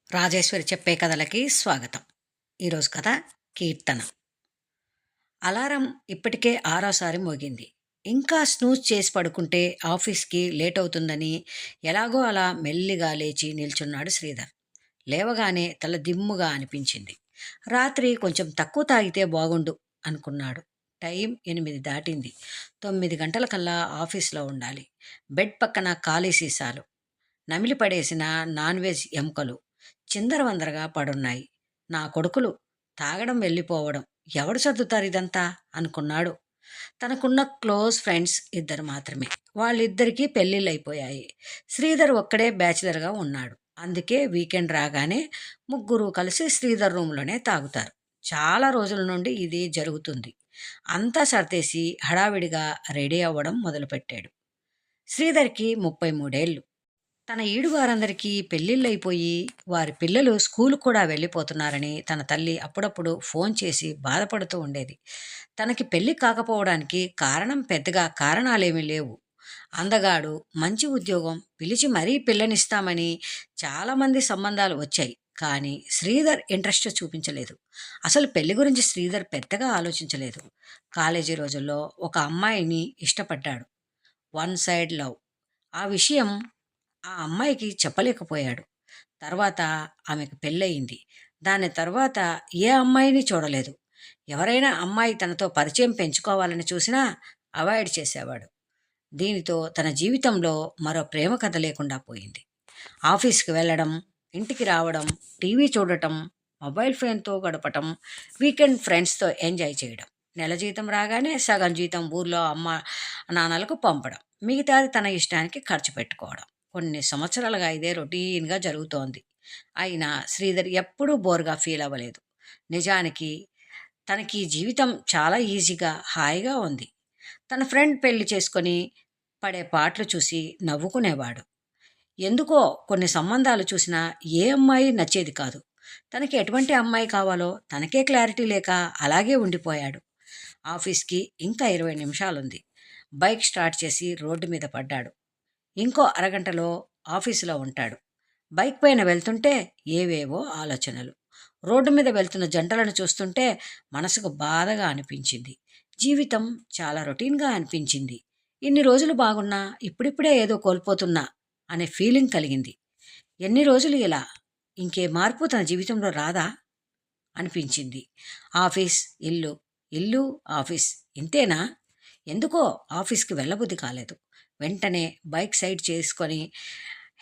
రాజేశ్వరి చెప్పే కథలకి స్వాగతం. ఈరోజు కథ కీర్తన. అలారం ఇప్పటికే ఆరోసారి మోగింది. ఇంకా స్నూజ్ చేసి పడుకుంటే ఆఫీస్కి లేట్ అవుతుందని ఎలాగో అలా మెల్లిగా లేచి నిల్చున్నాడు శ్రీధర్. లేవగానే తల దిమ్ముగా అనిపించింది. రాత్రి కొంచెం తక్కువ తాగితే బాగుండు అనుకున్నాడు. టైం 8 దాటింది. 9 గంటలకల్లా ఆఫీస్లో ఉండాలి. బెడ్ పక్కన ఖాళీ సీసాలు, నమిలి పడేసిన నాన్ వెజ్ ఎముకలు చిందరవందరగా పడున్నాయి. నా కొడుకులు తాగడం వెళ్ళిపోవడం, ఎవడు సర్దుతారు ఇదంతా అనుకున్నాడు. తనకున్న క్లోజ్ ఫ్రెండ్స్ ఇద్దరు మాత్రమే. వాళ్ళిద్దరికీ పెళ్ళిళ్ళైపోయాయి. శ్రీధర్ ఒక్కడే బ్యాచిలర్గా ఉన్నాడు. అందుకే వీకెండ్ రాగానే ముగ్గురు కలిసి శ్రీధర్ రూమ్లోనే తాగుతారు. చాలా రోజుల నుండి ఇది జరుగుతుంది. అంతా సర్దేసి హడావిడిగా రెడీ అవ్వడం మొదలుపెట్టాడు. శ్రీధర్కి 33 ఏళ్ళు. తన ఈడువారందరికీ పెళ్ళిళ్ళైపోయి వారి పిల్లలు స్కూలుకు కూడా వెళ్ళిపోతున్నారని తన తల్లి అప్పుడప్పుడు ఫోన్ చేసి బాధపడుతూ ఉండేది. తనకి పెళ్ళి కాకపోవడానికి పెద్దగా కారణాలేమీ లేవు. అందగాడు, మంచి ఉద్యోగం, పిలిచి మరీ పిల్లనిస్తామని చాలామంది సంబంధాలు వచ్చాయి. కానీ శ్రీధర్ ఇంట్రెస్ట్ చూపించలేదు. అసలు పెళ్లి గురించి శ్రీధర్ పెద్దగా ఆలోచించలేదు. కాలేజీ రోజుల్లో ఒక అమ్మాయిని ఇష్టపడ్డాడు. One side love. ఆ విషయం ఆ అమ్మాయికి చెప్పలేకపోయాడు. తర్వాత ఆమెకు పెళ్ళయింది. దాని తర్వాత ఏ అమ్మాయిని చూడలేదు. ఎవరైనా అమ్మాయి తనతో పరిచయం పెంచుకోవాలని చూసినా అవాయిడ్ చేసేవాడు. దీనితో తన జీవితంలో మరో ప్రేమ కథ లేకుండా పోయింది. ఆఫీస్కి వెళ్ళడం, ఇంటికి రావడం, టీవీ చూడటం, మొబైల్ ఫోన్తో గడపటం, వీకెండ్ ఫ్రెండ్స్తో ఎంజాయ్ చేయడం. నెల జీతం రాగానే సగం జీతం ఊర్లో అమ్మ నాన్నలకు పంపడం, మిగతాది తన ఇష్టానికి ఖర్చు పెట్టుకోవడం. కొన్ని సంవత్సరాలుగా ఇదే రొటీన్గా జరుగుతోంది. అయినా శ్రీధర్ ఎప్పుడూ బోర్గా ఫీల్ అవ్వలేదు. నిజానికి తనకి జీవితం చాలా ఈజీగా, హాయిగా ఉంది. తన ఫ్రెండ్ పెళ్లి చేసుకొని పడే పాటలు చూసి నవ్వుకునేవాడు. ఎందుకో కొన్ని సంబంధాలు చూసినా ఏ అమ్మాయి నచ్చేది కాదు. తనకి ఎటువంటి అమ్మాయి కావాలో తనకే క్లారిటీ లేక అలాగే ఉండిపోయాడు. ఆఫీస్కి ఇంకా 20 నిమిషాలుంది. బైక్ స్టార్ట్ చేసి రోడ్డు మీద పడ్డాడు. ఇంకో అరగంటలో ఆఫీసులో ఉంటాడు. బైక్ పైన వెళ్తుంటే ఏవేవో ఆలోచనలు. రోడ్డు మీద వెళ్తున్న జంటలను చూస్తుంటే మనసుకు బాధగా అనిపించింది. జీవితం చాలా రొటీన్గా అనిపించింది. ఇన్ని రోజులు బాగున్నా ఇప్పుడిప్పుడే ఏదో కోల్పోతున్నా అనే ఫీలింగ్ కలిగింది. ఎన్ని రోజులు ఇలా? ఇంకే మార్పు తన జీవితంలో రాదా అనిపించింది. ఆఫీస్, ఇల్లు, ఇల్లు, ఆఫీస్, ఇంతేనా? ఎందుకో ఆఫీస్కి వెళ్ళబుద్ధి కాలేదు. వెంటనే బైక్ సైడ్ చేసుకొని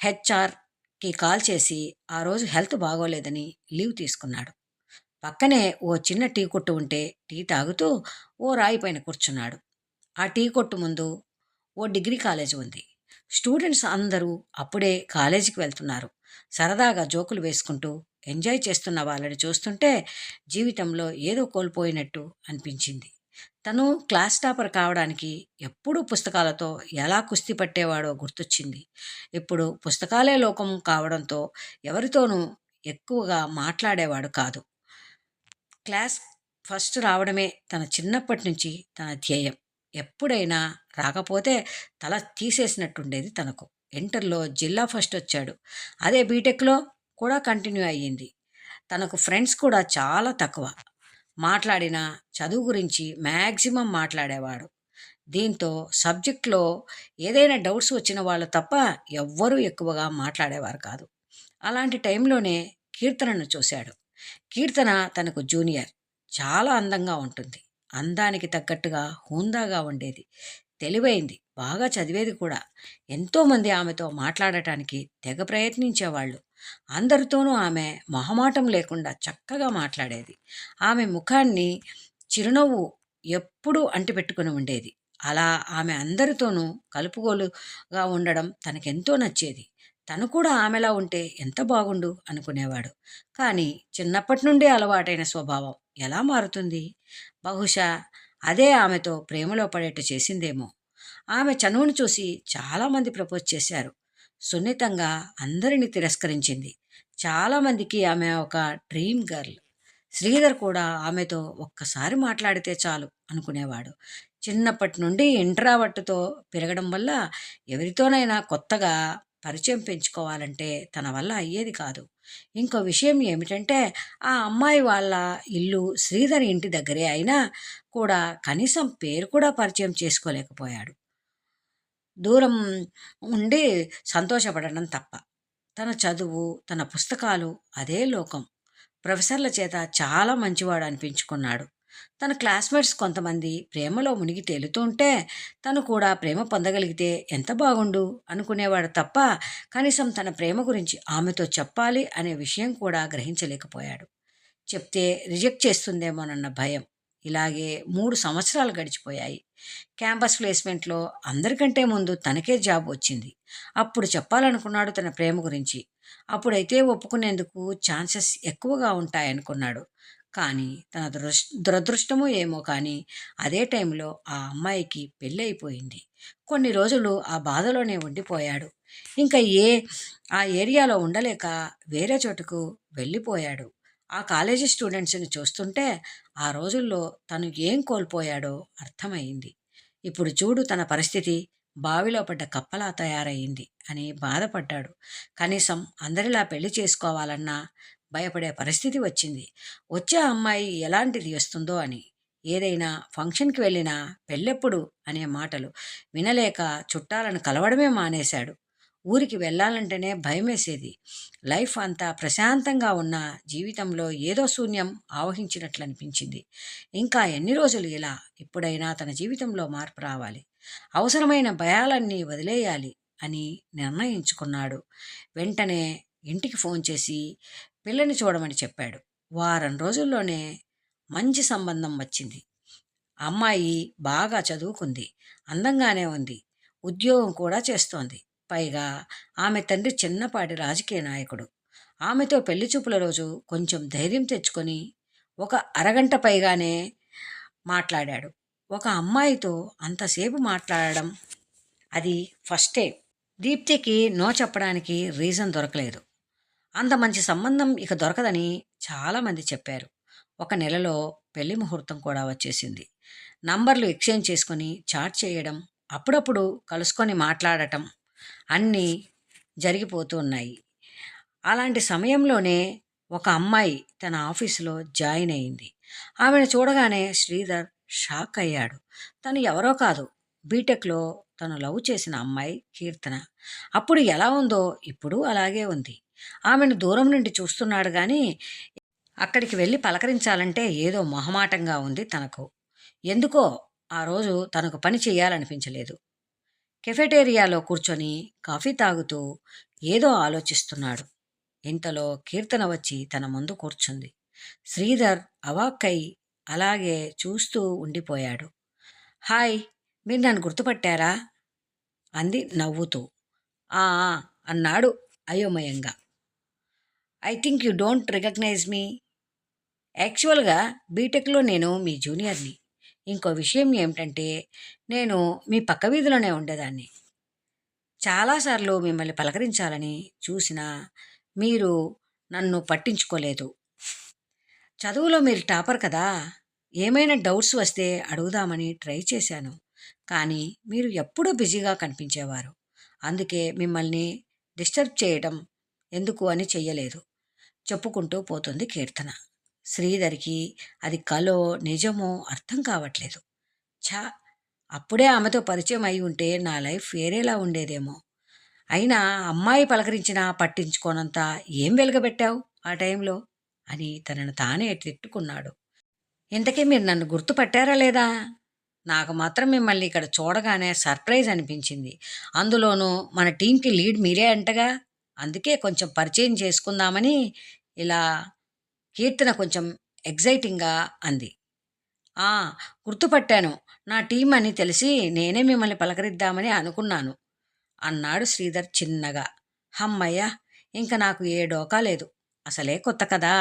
హెచ్ఆర్కి కాల్ చేసి ఆ రోజు హెల్త్ బాగోలేదని లీవ్ తీసుకున్నాడు. పక్కనే ఓ చిన్న టీ కొట్టు ఉంటే టీ తాగుతూ ఓ రాయి పైన కూర్చున్నాడు. ఆ టీ కొట్టు ముందు ఓ డిగ్రీ కాలేజ్ ఉంది. స్టూడెంట్స్ అందరూ అప్పుడే కాలేజీకి వెళ్తున్నారు. సరదాగా జోకులు వేసుకుంటూ ఎంజాయ్ చేస్తున్న వాళ్ళని చూస్తుంటే జీవితంలో ఏదో కోల్పోయినట్టు అనిపించింది. తను క్లాస్ టాపర్ కావడానికి ఎప్పుడూ పుస్తకాలతో ఎలా కుస్తీ పట్టేవాడో గుర్తొచ్చింది. ఇప్పుడు పుస్తకాలే లోకం కావడంతో ఎవరితోనూ ఎక్కువగా మాట్లాడేవాడు కాదు. క్లాస్ ఫస్ట్ రావడమే తన చిన్నప్పటి నుంచి తన ధ్యేయం. ఎప్పుడైనా రాకపోతే తల తీసేసినట్టుండేది తనకు. ఇంటర్లో జిల్లా ఫస్ట్ వచ్చాడు. అదే బీటెక్లో కూడా కంటిన్యూ అయ్యింది. తనకు ఫ్రెండ్స్ కూడా చాలా తక్కువ. మాట్లాడిన చదువు గురించి మ్యాక్సిమం మాట్లాడేవాడు. దీంతో సబ్జెక్ట్లో ఏదైనా డౌట్స్ వచ్చిన వాళ్ళు తప్ప ఎవ్వరూ ఎక్కువగా మాట్లాడేవారు కాదు. అలాంటి టైంలోనే కీర్తనను చూశాడు. కీర్తన తనకు జూనియర్. చాలా అందంగా ఉంటుంది. అందానికి తగ్గట్టుగా హుందాగా ఉండేది. తెలివైంది, బాగా చదివేది కూడా. ఎంతోమంది ఆమెతో మాట్లాడటానికి తెగ ప్రయత్నించేవాళ్ళు. అందరితోనూ ఆమె మొహమాటం లేకుండా చక్కగా మాట్లాడేది. ఆమె ముఖాన్ని చిరునవ్వు ఎప్పుడూ అంటిపెట్టుకుని ఉండేది. అలా ఆమె అందరితోనూ కలుపుగోలుగా ఉండడం తనకెంతో నచ్చేది. తను కూడా ఆమెలా ఉంటే ఎంత బాగుండు అనుకునేవాడు. కానీ చిన్నప్పటి నుండి అలవాటైన స్వభావం ఎలా మారుతుంది? బహుశా అదే ఆమెతో ప్రేమలో పడేట్టు చేసిందేమో. ఆమె చనువును చూసి చాలామంది ప్రపోజ్ చేశారు. సున్నితంగా అందరినీ తిరస్కరించింది. చాలామందికి ఆమె ఒక డ్రీమ్ గర్ల్. శ్రీధర్ కూడా ఆమెతో ఒక్కసారి మాట్లాడితే చాలు అనుకునేవాడు. చిన్నప్పటి నుండి ఇంట్రావర్ట్‌తో పెరగడం వల్ల ఎవరితోనైనా కొత్తగా పరిచయం పెంచుకోవాలంటే తన వల్ల అయ్యేది కాదు. ఇంకో విషయం ఏమిటంటే, ఆ అమ్మాయి వాళ్ళ ఇల్లు శ్రీధర్ ఇంటి దగ్గరే అయినా కూడా కనీసం పేరు కూడా పరిచయం చేసుకోలేకపోయాడు. దూరం ఉండి సంతోషపడడం తప్ప. తన చదువు, తన పుస్తకాలు అదే లోకం. ప్రొఫెసర్ల చేత చాలా మంచివాడు అనిపించుకున్నాడు. తన క్లాస్‌మేట్స్ కొంతమంది ప్రేమలో మునిగి తేలుతుంటే, తను కూడా ప్రేమ పొందగలిగితే ఎంత బాగుండు అనుకునేవాడు తప్ప, కనీసం తన ప్రేమ గురించి ఆమెతో చెప్పాలి అనే విషయం కూడా గ్రహించలేకపోయాడు. చెప్తే రిజెక్ట్ చేస్తుందేమోనన్న భయం. ఇలాగే 3 సంవత్సరాలు గడిచిపోయాయి. క్యాంపస్ ప్లేస్‌మెంట్‌లో అందరికంటే ముందు తనకే జాబ్ వచ్చింది. అప్పుడు చెప్పాలనుకున్నాడు తన ప్రేమ గురించి. అప్పుడైతే ఒప్పుకునేందుకు ఛాన్సెస్ ఎక్కువగా ఉంటాయనుకున్నాడు. కానీ తన దురదృష్టమో ఏమో కానీ అదే టైంలో ఆ అమ్మాయికి పెళ్ళయిపోయింది. కొన్ని రోజులు ఆ బాధలోనే ఉండిపోయాడు. ఇంకా ఆ ఏరియాలో ఉండలేక వేరే చోటుకు వెళ్ళిపోయాడు. ఆ కాలేజీ స్టూడెంట్స్‌ని చూస్తుంటే ఆ రోజుల్లో తను ఏం కోల్పోయాడో అర్థమయింది. ఇప్పుడు చూడు తన పరిస్థితి బావిలో పడ్డ కప్పలా తయారయింది అని బాధపడ్డాడు. కనీసం అందరిలా పెళ్లి చేసుకోవాలన్నా భయపడే పరిస్థితి వచ్చింది. వచ్చే అమ్మాయి ఎలాంటిది వస్తుందో అని. ఏదైనా ఫంక్షన్‌కి వెళ్ళినా పెళ్ళెప్పుడు అనే మాటలు వినలేక చుట్టాలను కలవడమే మానేశాడు. ఊరికి వెళ్ళాలంటేనే భయమేసేది. లైఫ్ అంతా ప్రశాంతంగా ఉన్న జీవితంలో ఏదో శూన్యం ఆవహించినట్లనిపించింది. ఇంకా ఎన్ని రోజులు ఇలా? ఇప్పుడైనా తన జీవితంలో మార్పు రావాలి. అవసరమైన భయాలన్నీ వదిలేయాలి అని నిర్ణయించుకున్నాడు. వెంటనే ఇంటికి ఫోన్ చేసి పిల్లని చూడమని చెప్పాడు. వారం రోజుల్లోనే మంచి సంబంధం వచ్చింది. అమ్మాయి బాగా చదువుకుంది. అందంగానే ఉంది. ఉద్యోగం కూడా చేస్తోంది. పైగా ఆమె తండ్రి చిన్నపాటి రాజకీయ నాయకుడు. ఆమెతో పెళ్లి చూపుల రోజు కొంచెం ధైర్యం తెచ్చుకొని ఒక అరగంట పైగానే మాట్లాడాడు. ఒక అమ్మాయితో అంతసేపు మాట్లాడడం అది ఫస్టే. దీప్తికి నో చెప్పడానికి రీజన్ దొరకలేదు. అంత మంచి సంబంధం ఇక దొరకదని చాలామంది చెప్పారు. ఒక నెలలో పెళ్లి ముహూర్తం కూడా వచ్చేసింది. నంబర్లు ఎక్స్చేంజ్ చేసుకొని చాట్ చేయడం, అప్పుడప్పుడు కలుసుకొని మాట్లాడటం అన్నీ జరిగిపోతూ ఉన్నాయి. అలాంటి సమయంలోనే ఒక అమ్మాయి తన ఆఫీసులో జాయిన్ అయింది. ఆమెను చూడగానే శ్రీధర్ షాక్ అయ్యాడు. తను ఎవరో కాదు, బీటెక్‌లో తను లవ్ చేసిన అమ్మాయి కీర్తన. అప్పుడు ఎలా ఉందో ఇప్పుడు అలాగే ఉంది. ఆమెను దూరం నుండి చూస్తున్నాడు గానీ, అక్కడికి వెళ్లి పలకరించాలంటే ఏదో మొహమాటంగా ఉంది తనకు. ఎందుకో ఆ రోజు తనకు పని చేయాలనిపించలేదు. కెఫెటేరియాలో కూర్చొని కాఫీ తాగుతూ ఏదో ఆలోచిస్తున్నాడు. ఇంతలో కీర్తన వచ్చి తన ముందు కూర్చుంది. శ్రీధర్ అవాక్కై అలాగే చూస్తూ ఉండిపోయాడు. హాయ్, మీరు నన్ను గుర్తుపట్టారా? అంది నవ్వుతూ. ఆ ఆ అన్నాడు అయోమయంగా. I think you don't recognise me. యాక్చువల్‌గా బీటెక్‌లో నేను మీ జూనియర్‌ని. ఇంకో విషయం ఏమిటంటే, నేను మీ పక్క వీధిలోనే ఉండేదాన్ని. చాలా సార్లు మిమ్మల్ని పలకరించాలని చూసినా, మీరు నన్ను పట్టించుకోలేదు. చదువులో మీరు టాపర్ కదా! ఏమైనా డౌట్స్ వస్తే అడుగుదామని ట్రై చేశాను. కానీ మీరు ఎప్పుడూ బిజీగా కనిపించేవారు. అందుకే మిమ్మల్ని డిస్టర్బ్ చేయడం ఎందుకు అని చెయ్యలేదు. చెప్పుకుంటూ పోతుంది కీర్తన. శ్రీధర్‌కి అది కలో, నిజమో అర్థం కావట్లేదు. ఛ! అప్పుడే ఆమెతో పరిచయం అయి ఉంటే నా లైఫ్ వేరేలా ఉండేదేమో. అయినా అమ్మాయి పలకరించినా పట్టించుకోనంత ఏం వెలగబెట్టావు ఆ టైంలో? అని తనను తానే తిట్టుకున్నాడు. ఇంతకీ మీరు నన్ను గుర్తుపట్టారా లేదా? నాకు మాత్రం మిమ్మల్ని ఇక్కడ చూడగానే సర్ప్రైజ్ అనిపించింది. అందులోనూ మన టీమ్‌కి లీడ్ మీరే అంటగా! అందుకే కొంచెం పరిచయం చేసుకుందామని ఇలా కీర్తన కొంచెం ఎక్సైటింగ్‌గా అంది. ఆ! గుర్తుపట్టాను. నా టీమ్ అని తెలిసి నేనే మిమ్మల్ని పలకరిద్దామని అనుకున్నాను అన్నాడు శ్రీధర్ చిన్నగా. హమ్మయ్య! ఇంక నాకు ఏ డోకా లేదు. అసలే కొత్త కదా!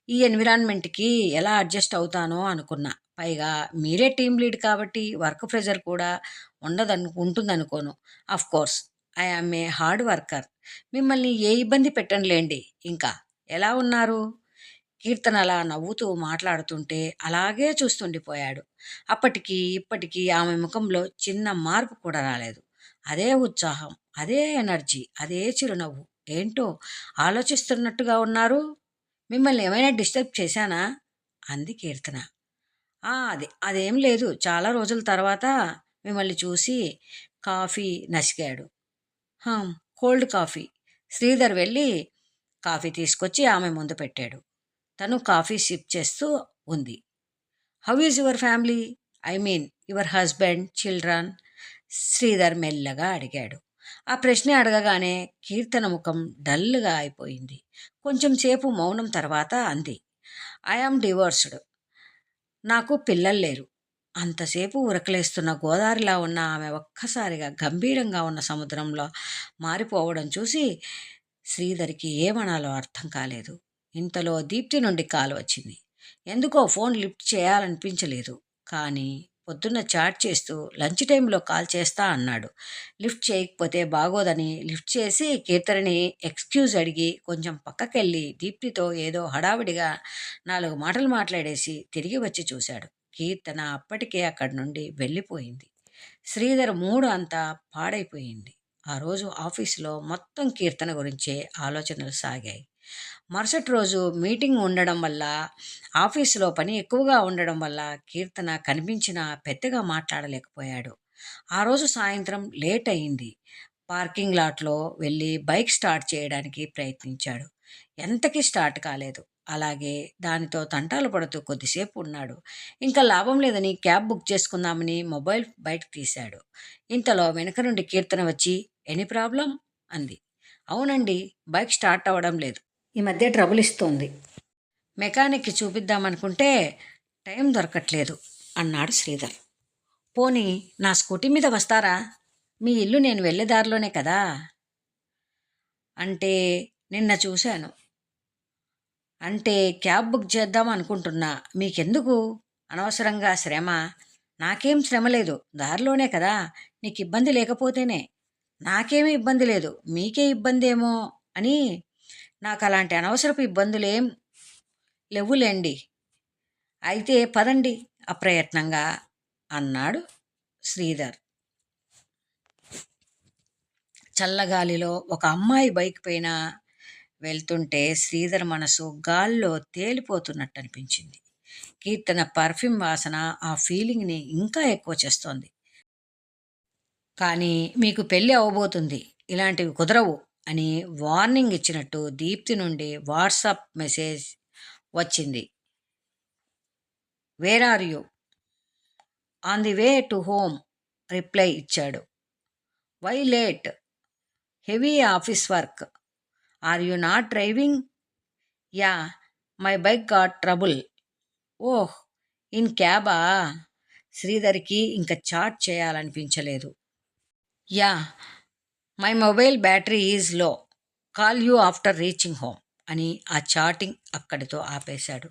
ఈ ఎన్విరాన్మెంట్‌కి ఎలా అడ్జస్ట్ అవుతానో అనుకున్నా. పైగా మీరే టీమ్ లీడ్ కాబట్టి వర్క్ ప్రెషర్ కూడా ఉంటుందనుకోను. Of course I am a hard worker. మిమ్మల్ని ఏ ఇబ్బంది పెట్టనులెండి ఇంకా. ఎలా ఉన్నారు? కీర్తన అలా నవ్వుతూ మాట్లాడుతుంటే అలాగే చూస్తుండిపోయాడు. అప్పటికి ఇప్పటికి ఆమె ముఖంలో చిన్న మార్పు కూడా రాలేదు. అదే ఉత్సాహం, అదే ఎనర్జీ, అదే చిరునవ్వు. ఏంటో ఆలోచిస్తున్నట్టుగా ఉన్నారు? మిమ్మల్ని ఏమైనా డిస్టర్బ్ చేశానా? అంది కీర్తన. అదేం లేదు. చాలా రోజుల తర్వాత మిమ్మల్ని చూసి కాఫీ నసిగాడు. హం! Cold coffee. శ్రీధర్ వెళ్ళి కాఫీ తీసుకొచ్చి ఆమె ముందు పెట్టాడు. తను కాఫీ సిప్ చేస్తూ ఉంది. How is your family? I mean your husband, children? Sridhar మెల్లగా అడిగాడు. ఆ ప్రశ్న అడగగానే కీర్తన ముఖం డల్గా అయిపోయింది. కొంచెం సేపు మౌనం తర్వాత అంది, ఐ ఆమ్ డివోర్స్డ్. నాకు పిల్లలు లేరు. అంతసేపు ఉరకలేస్తున్న గోదారిలా ఉన్న ఆమె ఒక్కసారిగా గంభీరంగా ఉన్న సముద్రంలో మారిపోవడం చూసి శ్రీధర్కి ఏమనాలో అర్థం కాలేదు. ఇంతలో దీప్తి నుండి కాల్ వచ్చింది. ఎందుకో ఫోన్ లిఫ్ట్ చేయాలనిపించలేదు. కానీ పొద్దున్న చాట్ చేస్తూ లంచ్ టైంలో కాల్ చేస్తా అన్నాడు. లిఫ్ట్ చేయకపోతే బాగోదని లిఫ్ట్ చేసి కీర్తనని ఎక్స్క్యూజ్ అడిగి కొంచెం పక్కకెళ్ళి దీప్తితో ఏదో హడావిడిగా 4 మాటలు మాట్లాడేసి తిరిగి వచ్చి చూశాడు. కీర్తన అప్పటికే అక్కడి నుండి వెళ్ళిపోయింది. శ్రీధర్ మూడు అంతా పాడైపోయింది. ఆ రోజు ఆఫీసులో మొత్తం కీర్తన గురించే ఆలోచనలు సాగాయి. మరుసటి రోజు మీటింగ్ ఉండడం వల్ల, ఆఫీసులో పని ఎక్కువగా ఉండడం వల్ల కీర్తన కనిపించినా పెద్దగా మాట్లాడలేకపోయాడు. ఆ రోజు సాయంత్రం లేట్ అయింది. పార్కింగ్ లాట్లో వెళ్ళి బైక్ స్టార్ట్ చేయడానికి ప్రయత్నించాడు. ఎంతకీ స్టార్ట్ కాలేదు. అలాగే దానితో తంటాలు పడుతూ కొద్దిసేపు ఉన్నాడు. ఇంకా లాభం లేదని క్యాబ్ బుక్ చేసుకుందామని మొబైల్ బయటకు తీశాడు. ఇంతలో వెనుక నుండి కీర్తన వచ్చి, ఎనీ ప్రాబ్లం అంది. అవునండి, బైక్ స్టార్ట్ అవ్వడం లేదు. ఈ మధ్య ట్రబుల్ ఇస్తోంది. మెకానిక్కి చూపిద్దామనుకుంటే టైం దొరకట్లేదు అన్నాడు శ్రీధర్. పోనీ నా స్కూటీ మీద వస్తారా? మీ ఇల్లు నేను వెళ్ళే దారిలోనే కదా. అంటే నిన్న చూశాను. అంటే క్యాబ్ బుక్ చేద్దాం అనుకుంటున్నా. మీకెందుకు అనవసరంగా శ్రమ? నాకేం శ్రమ లేదు, దారిలోనే కదా. నీకు ఇబ్బంది లేకపోతేనే. నాకేమీ ఇబ్బంది లేదు, మీకే ఇబ్బందేమో అని. నాకు అలాంటి అనవసరపు ఇబ్బందులేం లేవులేండి. అయితే పదండి అప్రయత్నంగా అన్నాడు శ్రీధర్. చల్లగాలిలో ఒక అమ్మాయి బైక్ పైన వెళ్తుంటే శ్రీధర్ మనసు గాల్లో తేలిపోతున్నట్టు అనిపించింది. కీర్తన పర్ఫ్యూమ్ వాసన ఆ ఫీలింగ్ని ఇంకా ఎక్కువ చేస్తోంది. కానీ మీకు పెళ్ళి అవ్వబోతుంది, ఇలాంటివి కుదరవు అని వార్నింగ్ ఇచ్చినట్టు దీప్తి నుండి వాట్సాప్ మెసేజ్ వచ్చింది. Where are you? On the way to home reply ఇచ్చాడు. Why late? Heavy office work. Are you not driving? Ya, my bike got trouble. Oh, in క్యాబా? శ్రీధర్కి ఇంకా చాట్ చేయాలనిపించలేదు. Ya, my mobile battery is low. Call you after reaching home అని ఆ chatting అక్కడితో ఆపేశాడు.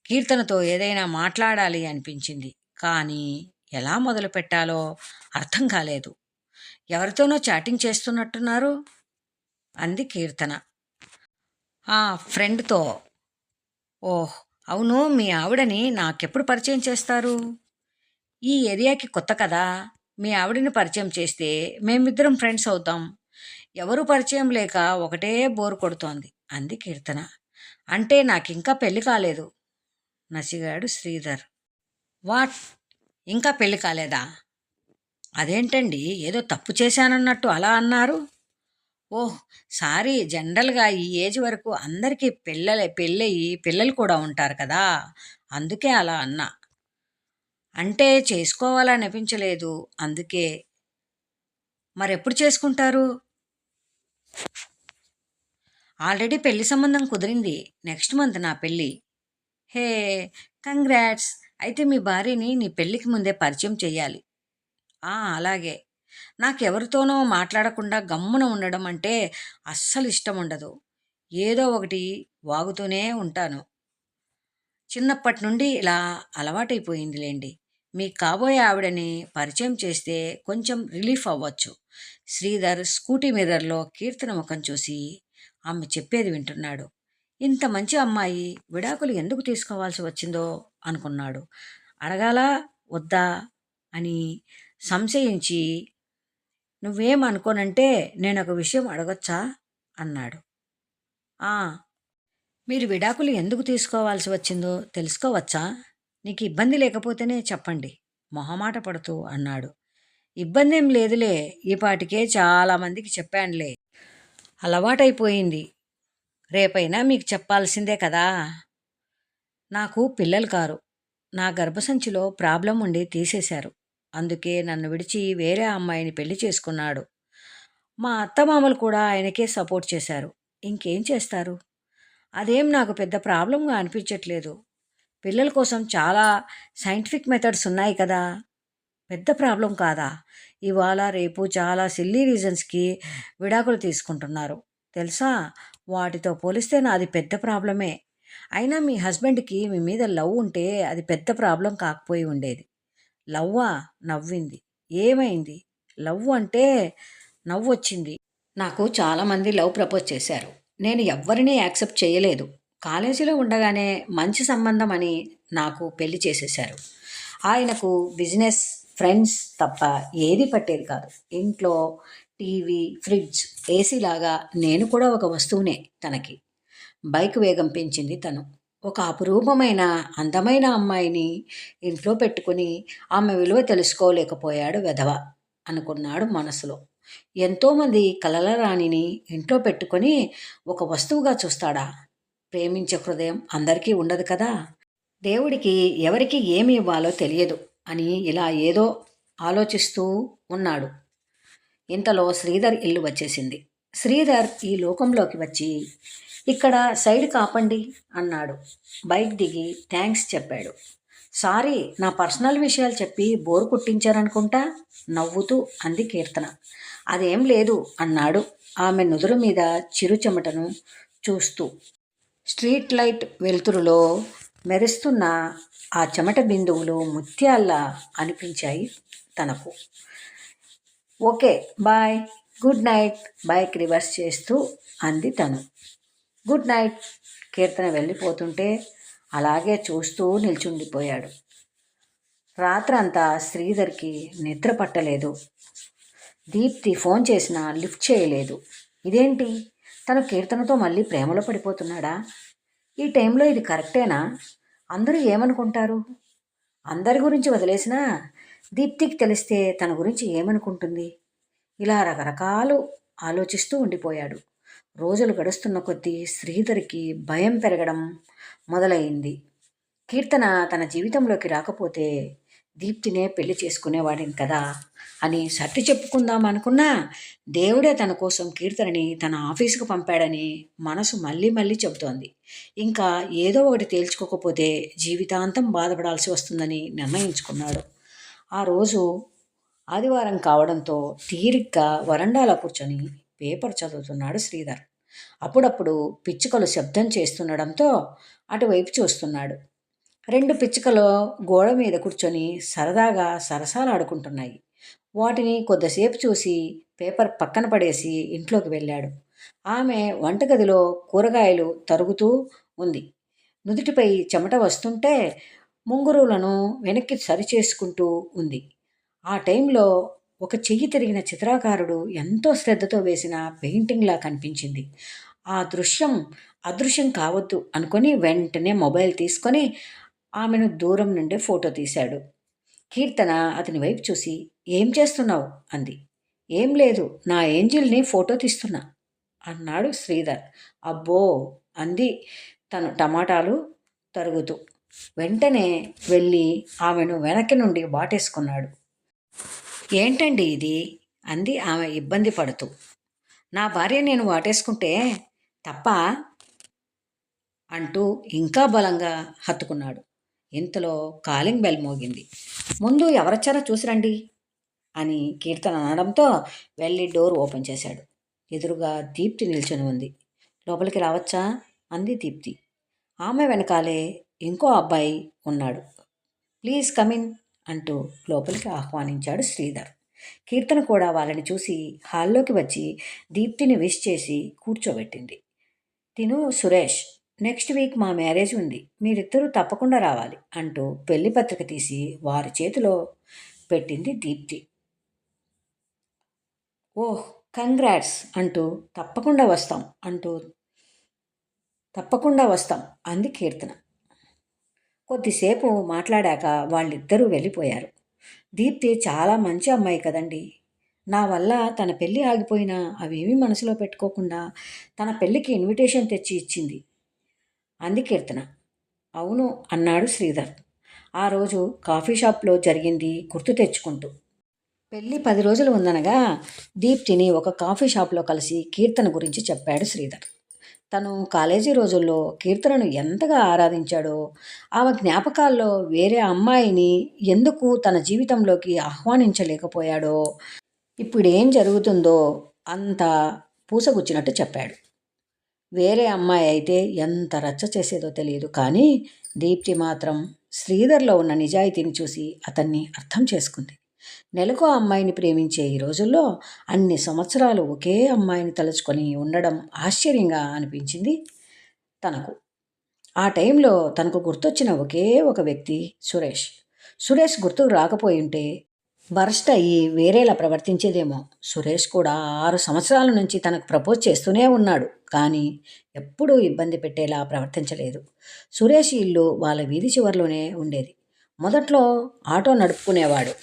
కీర్తనతో ఏదైనా మాట్లాడాలి అనిపించింది. కానీ ఎలా మొదలు పెట్టాలో అర్థం కాలేదు. ఎవరితోనో చాటింగ్ చేస్తున్నట్టున్నారు అంది కీర్తన. ఫ్రెండ్తో. ఓహ్, అవును, మీ ఆవిడని నాకెప్పుడు పరిచయం చేస్తారు? ఈ ఏరియాకి కొత్త కదా. మీ ఆవిడని పరిచయం చేస్తే మేమిద్దరం ఫ్రెండ్స్ అవుతాం. ఎవరు పరిచయం లేక ఒకటే బోరు కొడుతోంది అంది కీర్తన. అంటే నాకింకా పెళ్లి కాలేదు నసిగాడు శ్రీధర్. వాట్, ఇంకా పెళ్లి కాలేదా? అదేంటండి, ఏదో తప్పు చేశానన్నట్టు అలా అన్నారు? ఓహ్, సారీ, జనరల్గా ఈ ఏజ్ వరకు అందరికీ పెళ్ళయి పిల్లలు కూడా ఉంటారు కదా, అందుకే అలా అన్నా. అంటే చేసుకోవాలనిపించలేదు అందుకే. మరెప్పుడు చేసుకుంటారు? ఆల్రెడీ పెళ్లి సంబంధం కుదిరింది. నెక్స్ట్ మంత్ నా పెళ్ళి. హే, కంగ్రాట్స్. అయితే మీ భార్యని నీ పెళ్ళికి ముందే పరిచయం చెయ్యాలి. అలాగే. నాకెవరితోనో మాట్లాడకుండా గమ్మున ఉండడం అంటే అస్సలు ఇష్టం ఉండదు. ఏదో ఒకటి వాగుతూనే ఉంటాను. చిన్నప్పటి నుండి ఇలా అలవాటైపోయిందిలేండి. మీ కాబోయే ఆవిడని పరిచయం చేస్తే కొంచెం రిలీఫ్ అవ్వచ్చు. శ్రీధర్ స్కూటీ మిర్రర్లో కీర్తన ముఖం చూసి ఆమె చెప్పేది వింటున్నాడు. ఇంత మంచి అమ్మాయి విడాకులు ఎందుకు తీసుకోవాల్సి వచ్చిందో అనుకున్నాడు. అడగాలా వద్దా అని సంశయించి, నువ్వేం అనుకోనంటే నేను ఒక విషయం అడగొచ్చా అన్నాడు. ఆ, మీరు విడాకులు ఎందుకు తీసుకోవాల్సి వచ్చిందో తెలుసుకోవచ్చా? నీకు ఇబ్బంది లేకపోతేనే చెప్పండి, మొహమాట పడుతూ అన్నాడు. ఇబ్బందేం లేదులే, ఈ పాటికే చాలామందికి చెప్పానులే. అలవాటైపోయింది. రేపైనా మీకు చెప్పాల్సిందే కదా. నాకు పిల్లలు కారు. నా గర్భసంచిలో ప్రాబ్లం ఉండి తీసేశారు. అందుకే నన్ను విడిచి వేరే అమ్మాయిని పెళ్లి చేసుకున్నాడు. మా అత్తమామలు కూడా ఆయనకే సపోర్ట్ చేశారు. ఇంకేం చేస్తారు? అదేం నాకు పెద్ద ప్రాబ్లంగా అనిపించట్లేదు. పిల్లల కోసం చాలా సైంటిఫిక్ మెథడ్స్ ఉన్నాయి కదా. పెద్ద ప్రాబ్లం కాదా? ఇవాళ రేపు చాలా సిల్లీ రీజన్స్కి విడాకులు తీసుకుంటున్నారు తెలుసా. వాటితో పోలిస్తే నాది పెద్ద ప్రాబ్లమే. అయినా మీ హస్బెండ్కి మీ మీద లవ్ ఉంటే అది పెద్ద ప్రాబ్లం కాకపోయి ఉండేది. లవ్వా? నవ్వింది. ఏమైంది? లవ్ అంటే నవ్వొచ్చింది. నాకు చాలామంది లవ్ ప్రపోజ్ చేశారు. నేను ఎవ్వరినీ యాక్సెప్ట్ చేయలేదు. కాలేజీలో ఉండగానే మంచి సంబంధం అని నాకు పెళ్లి చేసేశారు. ఆయనకు బిజినెస్, ఫ్రెండ్స్ తప్ప ఏది పట్టేది కాదు. ఇంట్లో టీవీ, ఫ్రిడ్జ్, ఏసీ లాగా నేను కూడా ఒక వస్తువునే తనకి. బైక్ వేగం పెంచింది తను. ఒక అపురూపమైన అందమైన అమ్మాయిని ఇంట్లో పెట్టుకుని ఆమె విలువ తెలుసుకోలేకపోయాడు వెధవ అనుకున్నాడు మనసులో. ఎంతోమంది కలల రాణిని ఇంట్లో పెట్టుకొని ఒక వస్తువుగా చూస్తాడా? ప్రేమించే హృదయం అందరికీ ఉండదు కదా. దేవుడికి ఎవరికి ఏమి ఇవ్వాలో తెలియదు అని ఇలా ఏదో ఆలోచిస్తూ ఉన్నాడు. ఇంతలో శ్రీధర్ ఇల్లు వచ్చేసింది. శ్రీధర్ ఈ లోకంలోకి వచ్చి, ఇక్కడ సైడ్ కాపండి అన్నాడు. బైక్ దిగి థ్యాంక్స్ చెప్పాడు. సారీ, నా పర్సనల్ విషయాలు చెప్పి బోరు కుట్టించారనుకుంటా నవ్వుతూ అంది కీర్తన. అదేం లేదు అన్నాడు ఆమె నుదురు మీద చిరు చెమటను చూస్తూ. స్ట్రీట్ లైట్ వెలుతురులో మెరుస్తున్న ఆ చెమట బిందువులు ముత్యాల్లా అనిపించాయి తనకు. Okay bye, good night, bike reverse చేస్తూ అంది తను. Good night. కీర్తన వెళ్ళిపోతుంటే అలాగే చూస్తూ నిల్చుండిపోయాడు. రాత్రంతా శ్రీధర్కి నిద్ర పట్టలేదు. దీప్తి ఫోన్ చేసినా లిఫ్ట్ చేయలేదు. ఇదేంటి, తను కీర్తనతో మళ్ళీ ప్రేమలో పడిపోతున్నాడా? ఈ టైంలో ఇది కరెక్టేనా? అందరూ ఏమనుకుంటారు? అందరి గురించి వదిలేసినా దీప్తికి తెలిస్తే తన గురించి ఏమనుకుంటుంది? ఇలా రకరకాలు ఆలోచిస్తూ ఉండిపోయాడు. రోజులు గడుస్తున్న కొద్దీ శ్రీధర్కి భయం పెరగడం మొదలైంది. కీర్తన తన జీవితంలోకి రాకపోతే దీప్తినే పెళ్లి చేసుకునేవాడిని కదా అని సర్ది చెప్పుకుందాం అనుకున్నా, దేవుడే తన కోసం కీర్తనని తన ఆఫీసుకు పంపాడని మనసు మళ్ళీ మళ్ళీ చెబుతోంది. ఇంకా ఏదో ఒకటి తేల్చుకోకపోతే జీవితాంతం బాధపడాల్సి వస్తుందని నిర్ణయించుకున్నాడు. ఆ రోజు ఆదివారం కావడంతో తీరిగ్గా వరండాలో కూర్చొని పేపర్ చదువుతున్నాడు శ్రీధర్. అప్పుడప్పుడు పిచ్చుకలు శబ్దం చేస్తుండడంతో అటువైపు చూస్తున్నాడు. రెండు పిచ్చుకలు గోడ మీద కూర్చొని సరదాగా సరసాలాడుకుంటున్నాయి. వాటిని కొద్దిసేపు చూసి పేపర్ పక్కన పడేసి ఇంట్లోకి వెళ్ళాడు. ఆమె వంటగదిలో కూరగాయలు తరుగుతూ ఉంది. నుదుటిపై చెమట వస్తుంటే ముంగురులను వెనక్కి సరిచేసుకుంటూ ఉంది. ఆ టైంలో ఒక చెయ్యి తిరిగిన చిత్రకారుడు ఎంతో శ్రద్ధతో వేసిన పెయింటింగ్లా కనిపించింది. ఆ దృశ్యం అదృశ్యం కావద్దు అనుకొని వెంటనే మొబైల్ తీసుకొని ఆమెను దూరం నుండే ఫోటో తీశాడు. కీర్తన అతని వైపు చూసి, ఏం చేస్తున్నావు అంది. ఏం లేదు, నా ఏంజిల్ని ఫోటో తీస్తున్నా అన్నాడు శ్రీధర్. అబ్బో అంది తను టమాటాలు తరుగుతూ. వెంటనే వెళ్ళి ఆమెను వెనక్కి నుండి వాటేసుకున్నాడు. ఏంటండి ఇది అంది ఆమె ఇబ్బంది పడుతూ. నా భార్య నేను వాటేసుకుంటే తప్ప అంటూ ఇంకా బలంగా హత్తుకున్నాడు. ఇంతలో కాలింగ్ బెల్ మోగింది. ముందు ఎవరొచ్చారో చూసిరండి అని కీర్తన అనడంతో వెళ్ళి డోర్ ఓపెన్ చేశాడు. ఎదురుగా దీప్తి నిల్చొని ఉంది. లోపలికి రావచ్చా అంది దీప్తి. ఆమె వెనకాలే ఇంకో అబ్బాయి ఉన్నాడు. ప్లీజ్ కమిన్ అంటూ లోపలికి ఆహ్వానించాడు శ్రీధర్. కీర్తన కూడా వాళ్ళని చూసి హాల్లోకి వచ్చి దీప్తిని విష్ చేసి కూర్చోబెట్టింది. తిను సురేష్, నెక్స్ట్ వీక్ మా మ్యారేజ్ ఉంది, మీరిద్దరూ తప్పకుండా రావాలి అంటూ పెళ్లి పత్రిక తీసి వారి చేతిలో పెట్టింది దీప్తి. ఓహ్, కంగ్రాట్స్ అంటూ తప్పకుండా వస్తాం అంటూ తప్పకుండా వస్తాం అంది కీర్తన. కొద్దిసేపు మాట్లాడాక వాళ్ళిద్దరూ వెళ్ళిపోయారు. దీప్తి చాలా మంచి అమ్మాయి కదండి. నా వల్ల తన పెళ్ళి ఆగిపోయినా అవేమీ మనసులో పెట్టుకోకుండా తన పెళ్ళికి ఇన్విటేషన్ తెచ్చి ఇచ్చింది అంది కీర్తన. అవును అన్నాడు శ్రీధర్ ఆ రోజు కాఫీ షాప్లో జరిగింది గుర్తు తెచ్చుకుంటూ. పెళ్ళి 10 రోజులు ఉందనగా దీప్తిని ఒక కాఫీ షాప్లో కలిసి కీర్తన గురించి చెప్పాడు శ్రీధర్. తను కాలేజీ రోజుల్లో కీర్తనను ఎంతగా ఆరాధించాడో, ఆమె జ్ఞాపకాల్లో వేరే అమ్మాయిని ఎందుకు తన జీవితంలోకి ఆహ్వానించలేకపోయాడో, ఇప్పుడేం జరుగుతుందో అంతా పూసగుచ్చినట్టు చెప్పాడు. వేరే అమ్మాయి అయితే ఎంత రచ్చ చేసేదో తెలియదు, కానీ దీప్తి మాత్రం శ్రీధర్లో ఉన్న నిజాయితీని చూసి అతన్ని అర్థం చేసుకుంది. నెలకో అమ్మాయిని ప్రేమించే ఈ రోజుల్లో అన్ని సంవత్సరాలు ఒకే అమ్మాయిని తలుచుకొని ఉండడం ఆశ్చర్యంగా అనిపించింది తనకు. ఆ టైంలో తనకు గుర్తొచ్చిన ఒకే ఒక వ్యక్తి సురేష్. సురేష్ గుర్తుకు రాకపోయి ఉంటే బరస్ట్ అయ్యి వేరేలా ప్రవర్తించేదేమో. సురేష్ కూడా 6 సంవత్సరాల నుంచి తనకు ప్రపోజ్ చేస్తూనే ఉన్నాడు, కానీ ఎప్పుడూ ఇబ్బంది పెట్టేలా ప్రవర్తించలేదు. సురేష్ ఇల్లు వాళ్ళ వీధి చివరిలోనే ఉండేది. మొదట్లో ఆటో నడుపుకునేవాడు.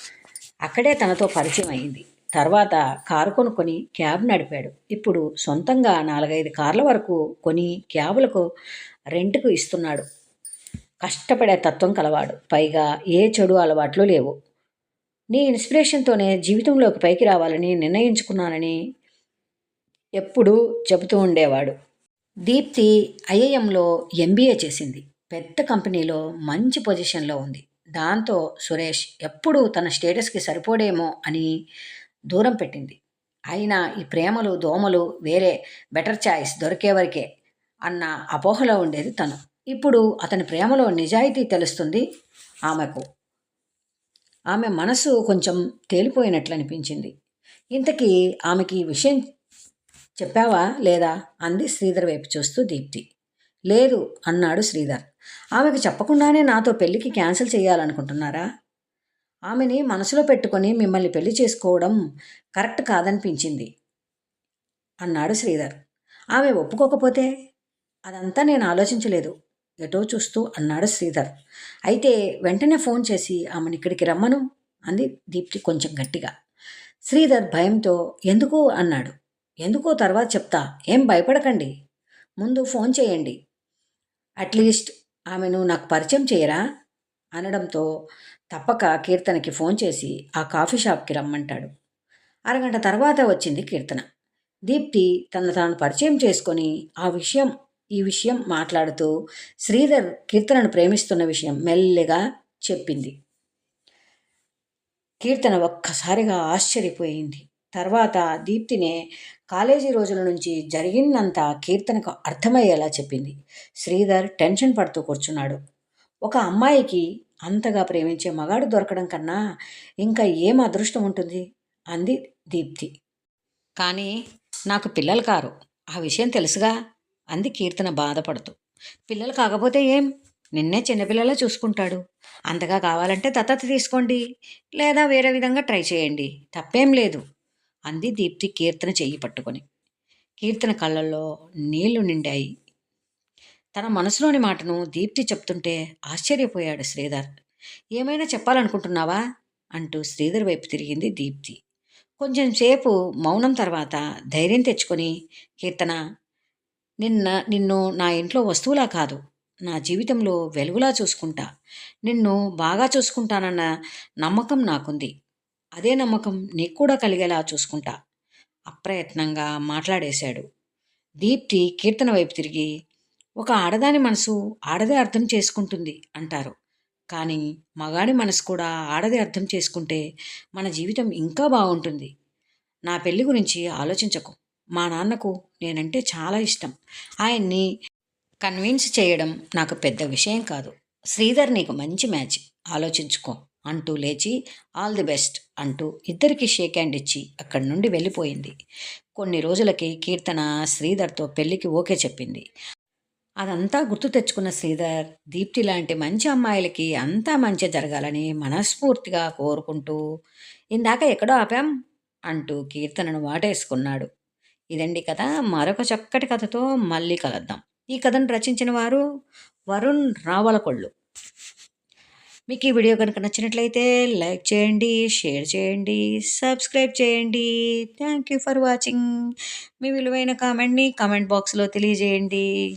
అక్కడే తనతో పరిచయం అయింది. తర్వాత కారు కొనుక్కొని క్యాబ్ నడిపాడు. ఇప్పుడు సొంతంగా 4-5 కార్ల వరకు కొని క్యాబులకు రెంట్కు ఇస్తున్నాడు. కష్టపడే తత్వం కలవాడు. పైగా ఏ చెడు అలవాట్లు లేవు. నీ ఇన్స్పిరేషన్తోనే జీవితంలోకి పైకి రావాలని నిర్ణయించుకున్నానని ఎప్పుడూ చెబుతూ ఉండేవాడు. దీప్తి ఐఐఎంలో ఎంబీఏ చేసింది. పెద్ద కంపెనీలో మంచి పొజిషన్లో ఉంది. దాంతో సురేష్ ఎప్పుడూ తన స్టేటస్కి సరిపోడేమో అని దూరం పెట్టింది. అయినా ఈ ప్రేమలు దోమలు వేరే బెటర్ చాయిస్ దొరికేవరకే అన్న అపోహలో ఉండేది తను. ఇప్పుడు అతని ప్రేమలో నిజాయితీ తెలుస్తుంది ఆమెకు. ఆమె మనసు కొంచెం తేలిపోయినట్లు అనిపించింది. ఇంతకీ ఆమెకి ఈ విషయం చెప్పావా లేదా అంది శ్రీధర్ వైపు చూస్తూ దీప్తి. లేదు అన్నాడు శ్రీధర్. ఆమెకు చెప్పకుండానే నాతో పెళ్లికి క్యాన్సిల్ చేయాలనుకుంటున్నారా? ఆమెని మనసులో పెట్టుకొని మిమ్మల్ని పెళ్లి చేసుకోవడం కరెక్ట్ కాదనిపించింది అన్నాడు శ్రీధర్. ఆమె ఒప్పుకోకపోతే? అదంతా నేను ఆలోచించలేదు ఎటో చూస్తూ అన్నాడు శ్రీధర్. అయితే వెంటనే ఫోన్ చేసి ఆమెను ఇక్కడికి రమ్మను అంది దీప్తి కొంచెం గట్టిగా. శ్రీధర్ భయంతో ఎందుకు అన్నాడు. ఎందుకో తర్వాత చెప్తా, ఏం భయపడకండి, ముందు ఫోన్ చేయండి, అట్లీస్ట్ ఆమెను నాకు పరిచయం చేయరా అనడంతో తప్పక కీర్తనకి ఫోన్ చేసి ఆ కాఫీ షాప్కి రమ్మంటాడు. అరగంట తర్వాత వచ్చింది కీర్తన. దీప్తి తను తాను పరిచయం చేసుకొని ఈ విషయం మాట్లాడుతూ శ్రీధర్ కీర్తనను ప్రేమిస్తున్న విషయం మెల్లిగా చెప్పింది. కీర్తన ఒక్కసారిగా ఆశ్చర్యపోయింది. తర్వాత దీప్తినే కాలేజీ రోజుల నుంచి జరిగిందంతా కీర్తనకు అర్థమయ్యేలా చెప్పింది. శ్రీధర్ టెన్షన్ పడుతూ కూర్చున్నాడు. ఒక అమ్మాయికి అంతగా ప్రేమించే మగాడు దొరకడం కన్నా ఇంకా ఏం అదృష్టం ఉంటుంది అంది దీప్తి. కానీ నాకు పిల్లలు కారు, ఆ విషయం తెలుసుగా అంది కీర్తన బాధపడుతూ. పిల్లలు కాకపోతే ఏం, నిన్నే చిన్నపిల్లలా చూసుకుంటాడు. అంతగా కావాలంటే దత్తత తీసుకోండి, లేదా వేరే విధంగా ట్రై చేయండి, తప్పేం లేదు అంది దీప్తి కీర్తన చెయ్యి పట్టుకొని. కీర్తన కళ్ళల్లో నీళ్లు నిండాయి. తన మనసులోని మాటను దీప్తి చెప్తుంటే ఆశ్చర్యపోయాడు శ్రీధర్. ఏమైనా చెప్పాలనుకుంటున్నావా అంటూ శ్రీధర్ వైపు తిరిగింది దీప్తి. కొంచెం సేపు మౌనం తర్వాత ధైర్యం తెచ్చుకొని, కీర్తన, నిన్ను నా ఇంట్లో వస్తువులా కాదు, నా జీవితంలో వెలుగులా చూసుకుంటా. నిన్ను బాగా చూసుకుంటానన్న నమ్మకం నాకుంది. అదే నమ్మకం నీకు కూడా కలిగేలా చూసుకుంటా అప్రయత్నంగా మాట్లాడేశాడు. దీప్తి కీర్తన వైపు తిరిగి, ఒక ఆడదాని మనసు ఆడదే అర్థం చేసుకుంటుంది అంటారు, కానీ మగాడి మనసు కూడా ఆడదే అర్థం చేసుకుంటే మన జీవితం ఇంకా బాగుంటుంది. నా పెళ్లి గురించి ఆలోచించకు. మా నాన్నకు నేనంటే చాలా ఇష్టం. ఆయన్ని కన్విన్స్ చేయడం నాకు పెద్ద విషయం కాదు. శ్రీధర్ నీకు మంచి మ్యాచ్, ఆలోచించుకో అంటూ లేచి ఆల్ ది బెస్ట్ అంటూ ఇద్దరికి షేక్ హ్యాండ్ ఇచ్చి అక్కడి నుండి వెళ్ళిపోయింది. కొన్ని రోజులకి కీర్తన శ్రీధర్తో పెళ్లికి ఓకే చెప్పింది. అదంతా గుర్తు తెచ్చుకున్న శ్రీధర్ దీప్తి లాంటి మంచి అమ్మాయిలకి అంతా మంచి జరగాలని మనస్ఫూర్తిగా కోరుకుంటూ, ఇందాక ఎక్కడో ఆపాం, అంటూ కీర్తనను వాటేసుకున్నాడు. ఇదండి కథ. మరొక చక్కటి కథతో మళ్ళీ కలుద్దాం. ఈ కథను రచించిన వారు వరుణ్ రావలకొళ్ళు. మీకు ఈ వీడియో కనుక నచ్చినట్లయితే లైక్ చేయండి, షేర్ చేయండి, సబ్స్క్రైబ్ చేయండి. Thank you for watching. మీ విలువైన కామెంట్ని కామెంట్ బాక్స్లో తెలియజేయండి.